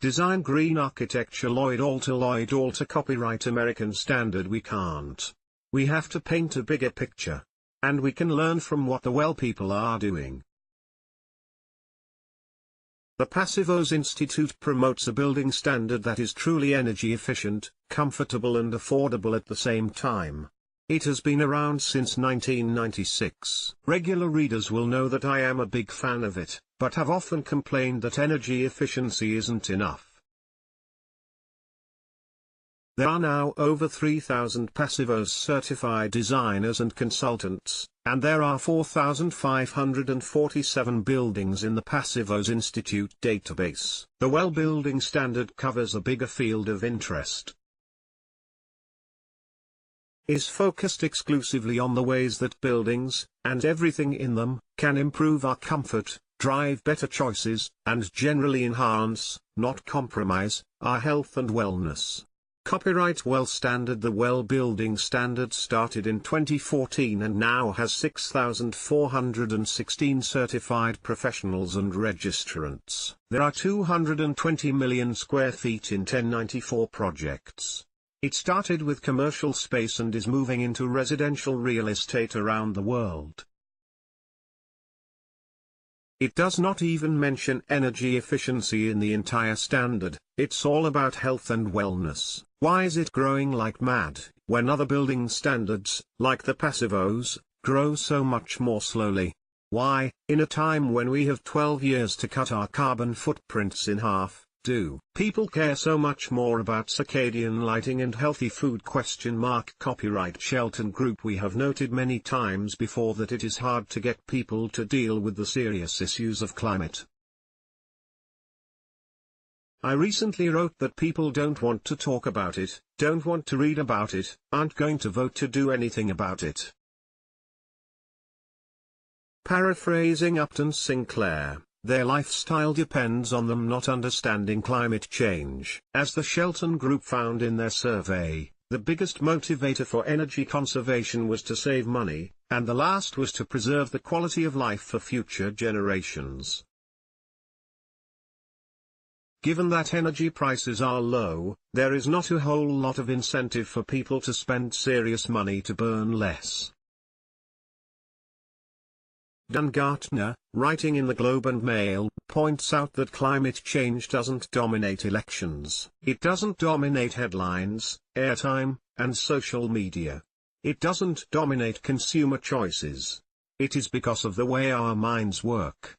Design Green Architecture Lloyd Alter copyright American standard. We can't. We have to paint a bigger picture. And we can learn from what the well people are doing. The Passivhaus Institut promotes a building standard that is truly energy efficient, comfortable and affordable at the same time. It has been around since 1996. Regular readers will know that I am a big fan of it, but have often complained that energy efficiency isn't enough. There are now over 3,000 Passivhaus certified designers and consultants, and there are 4,547 buildings in the Passivhaus Institute database. The WELL building standard covers a bigger field of interest. Is focused exclusively on the ways that buildings, and everything in them, can improve our comfort, drive better choices, and generally enhance, not compromise, our health and wellness. Copyright WELL standard. The WELL building standard started in 2014 and now has 6,416 certified professionals and registrants. There are 220 million square feet in 1094 projects. It started with commercial space and is moving into residential real estate around the world. It does not even mention energy efficiency in the entire standard. It's all about health and wellness. Why is it growing like mad, when other building standards, like the Passivhaus, grow so much more slowly? Why, in a time when we have 12 years to cut our carbon footprints in half, do people care so much more about circadian lighting and healthy food? Copyright Shelton Group. We have noted many times before that it is hard to get people to deal with the serious issues of climate. I recently wrote that people don't want to talk about it, don't want to read about it, aren't going to vote to do anything about it. Paraphrasing Upton Sinclair, their lifestyle depends on them not understanding climate change. As the Shelton Group found in their survey, the biggest motivator for energy conservation was to save money, and the last was to preserve the quality of life for future generations. Given that energy prices are low, there is not a whole lot of incentive for people to spend serious money to burn less. Dan Gartner, writing in the Globe and Mail, points out that climate change doesn't dominate elections. It doesn't dominate headlines, airtime, and social media. It doesn't dominate consumer choices. It is because of the way our minds work.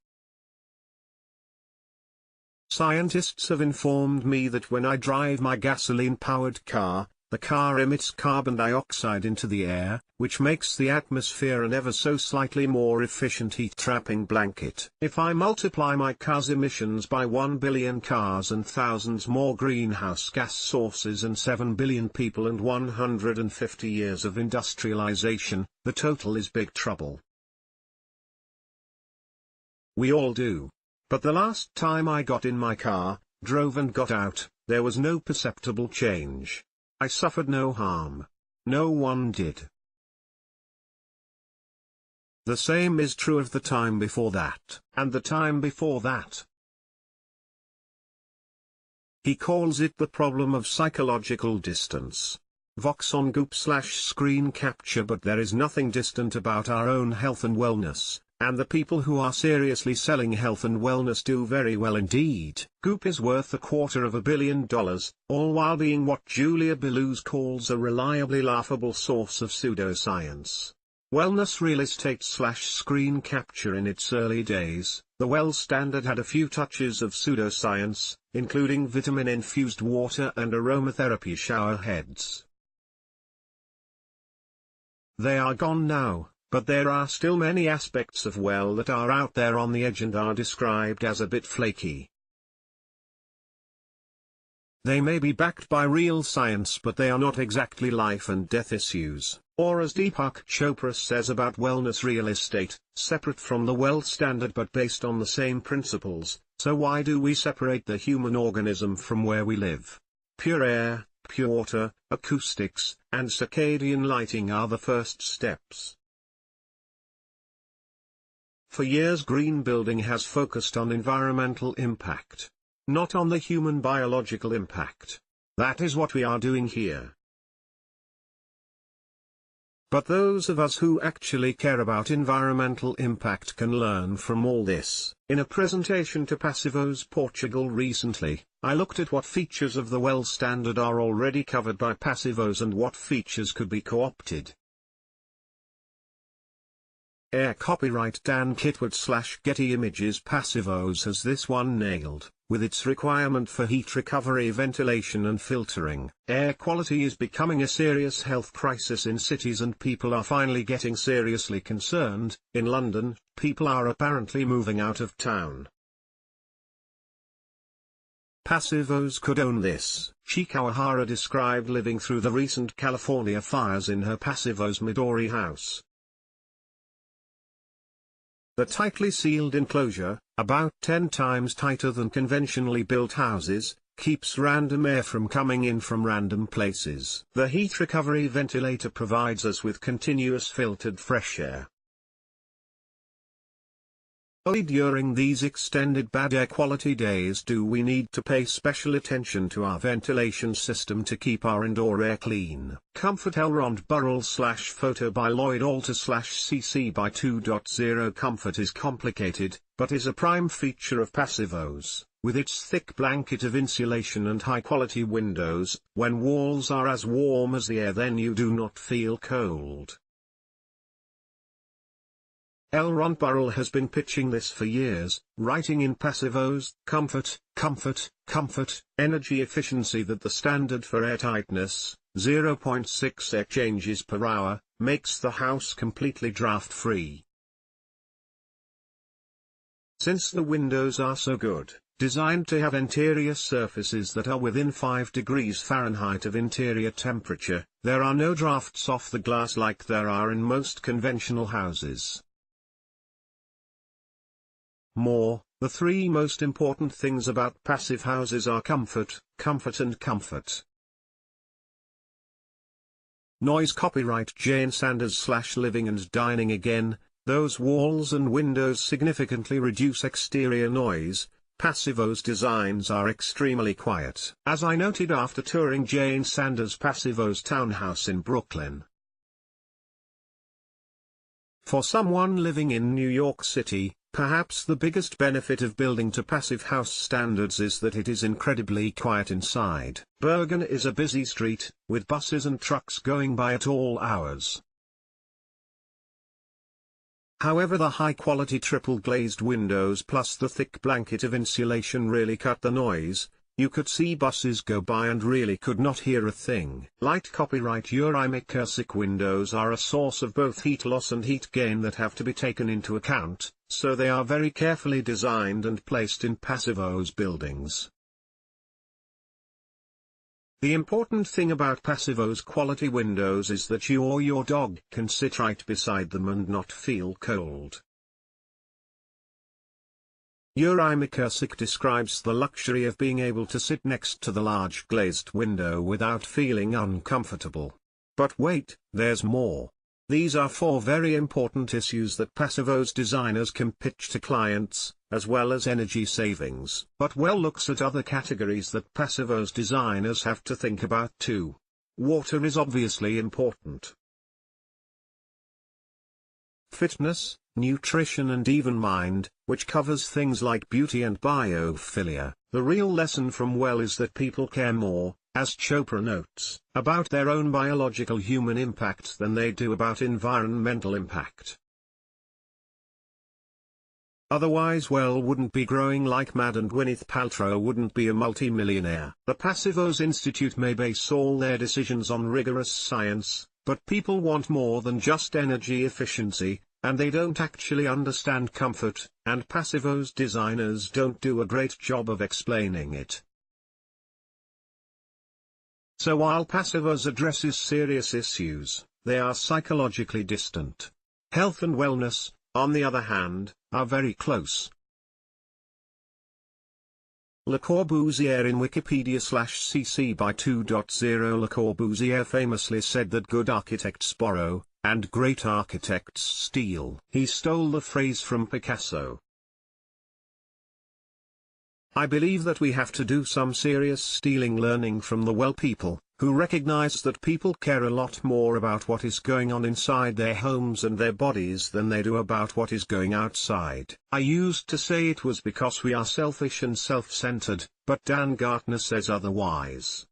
Scientists have informed me that when I drive my gasoline-powered car, the car emits carbon dioxide into the air, which makes the atmosphere an ever so slightly more efficient heat-trapping blanket. If I multiply my car's emissions by 1 billion cars and thousands more greenhouse gas sources and 7 billion people and 150 years of industrialization, the total is big trouble. We all do. But the last time I got in my car, drove and got out, there was no perceptible change. I suffered no harm. No one did. The same is true of the time before that, and the time before that. He calls it the problem of psychological distance. Vox on Goop/screen capture. But there is nothing distant about our own health and wellness. And the people who are seriously selling health and wellness do very well indeed. Goop is worth $250 million, all while being what Julia Bellows calls a reliably laughable source of pseudoscience. Wellness real estate/screen capture. In its early days, the WELL standard had a few touches of pseudoscience, including vitamin-infused water and aromatherapy shower heads. They are gone now. But there are still many aspects of WELL that are out there on the edge and are described as a bit flaky. They may be backed by real science, but they are not exactly life and death issues. Or as Deepak Chopra says about wellness real estate, separate from the WELL standard but based on the same principles. So why do we separate the human organism from where we live? Pure air, pure water, acoustics, and circadian lighting are the first steps. For years green building has focused on environmental impact. not on the human biological impact. That is what we are doing here. But those of us who actually care about environmental impact can learn from all this. In a presentation to Passivhaus Portugal recently, I looked at what features of the WELL standard are already covered by Passivhaus and what features could be co-opted. Air copyright Dan Kitwood/Getty Images. Passivhaus has this one nailed, with its requirement for heat recovery, ventilation and filtering. Air quality is becoming a serious health crisis in cities and people are finally getting seriously concerned. In London, people are apparently moving out of town. Passivhaus could own this. Chika O'Hara described living through the recent California fires in her Passivhaus Midori house. The tightly sealed enclosure, about 10 times tighter than conventionally built houses, keeps random air from coming in from random places. The heat recovery ventilator provides us with continuous filtered fresh air. Only during these extended bad air quality days do we need to pay special attention to our ventilation system to keep our indoor air clean. Comfort Elrond Burrell/photo by Lloyd Alter/CC by 2.0. Comfort is complicated, but is a prime feature of Passivhaus. With its thick blanket of insulation and high-quality windows, when walls are as warm as the air, then you do not feel cold. Elrond Burrell has been pitching this for years, writing in Passivhaus, comfort, comfort, comfort, energy efficiency that the standard for air tightness, 0.6 air changes per hour, makes the house completely draft-free. Since the windows are so good, designed to have interior surfaces that are within 5 degrees Fahrenheit of interior temperature, there are no drafts off the glass like there are in most conventional houses. The 3 most important things about passive houses are comfort, comfort and comfort. Noise copyright Jane Sanders/living and dining. Again, those walls and windows significantly reduce exterior noise. Passivhaus designs are extremely quiet. As I noted after touring Jane Sanders' Passivhaus townhouse in Brooklyn. For someone living in New York City, perhaps the biggest benefit of building to Passivhaus standards is that it is incredibly quiet inside. Bergen is a busy street, with buses and trucks going by at all hours. However, the high-quality triple-glazed windows plus the thick blanket of insulation really cut the noise. You could see buses go by and really could not hear a thing. Light copyright Uri McKersick. Windows are a source of both heat loss and heat gain that have to be taken into account, so they are very carefully designed and placed in Passivhaus buildings. The important thing about Passivhaus quality windows is that you or your dog can sit right beside them and not feel cold. Uri McKersick describes the luxury of being able to sit next to the large glazed window without feeling uncomfortable. But wait, there's more. These are 4 very important issues that Passivhaus designers can pitch to clients, as well as energy savings. But WELL looks at other categories that Passivhaus designers have to think about too. Water is obviously important. Fitness, nutrition and even mind, which covers things like beauty and biophilia. The real lesson from WELL is that people care more, as Chopra notes, about their own biological human impact than they do about environmental impact. Otherwise WELL wouldn't be growing like mad and Gwyneth Paltrow wouldn't be a multi-millionaire. The Passivhaus Institute may base all their decisions on rigorous science, but people want more than just energy efficiency, and they don't actually understand comfort, and Passivhaus designers don't do a great job of explaining it. So while Passivhaus addresses serious issues, they are psychologically distant. Health and wellness, on the other hand, are very close. Le Corbusier in Wikipedia/cc by 2.0. Le Corbusier famously said that good architects borrow, and great architects steal. He stole the phrase from Picasso. I believe that we have to do some serious stealing learning from the well people, who recognize that people care a lot more about what is going on inside their homes and their bodies than they do about what is going outside. I used to say it was because we are selfish and self-centered, but Dan Gartner says otherwise.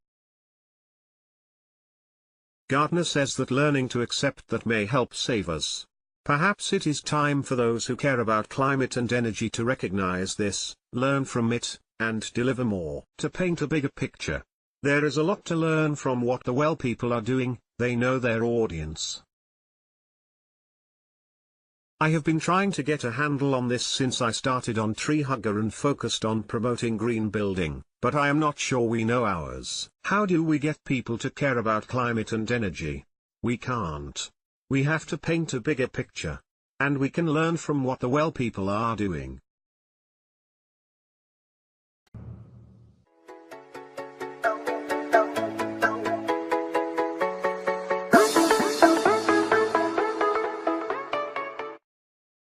Gartner says that learning to accept that may help save us. Perhaps it is time for those who care about climate and energy to recognize this, learn from it, and deliver more. To paint a bigger picture, there is a lot to learn from what the well people are doing. They know their audience. I have been trying to get a handle on this since I started on Tree Hugger and focused on promoting green building, but I am not sure we know ours. How do we get people to care about climate and energy? We can't. We have to paint a bigger picture. And we can learn from what the well people are doing.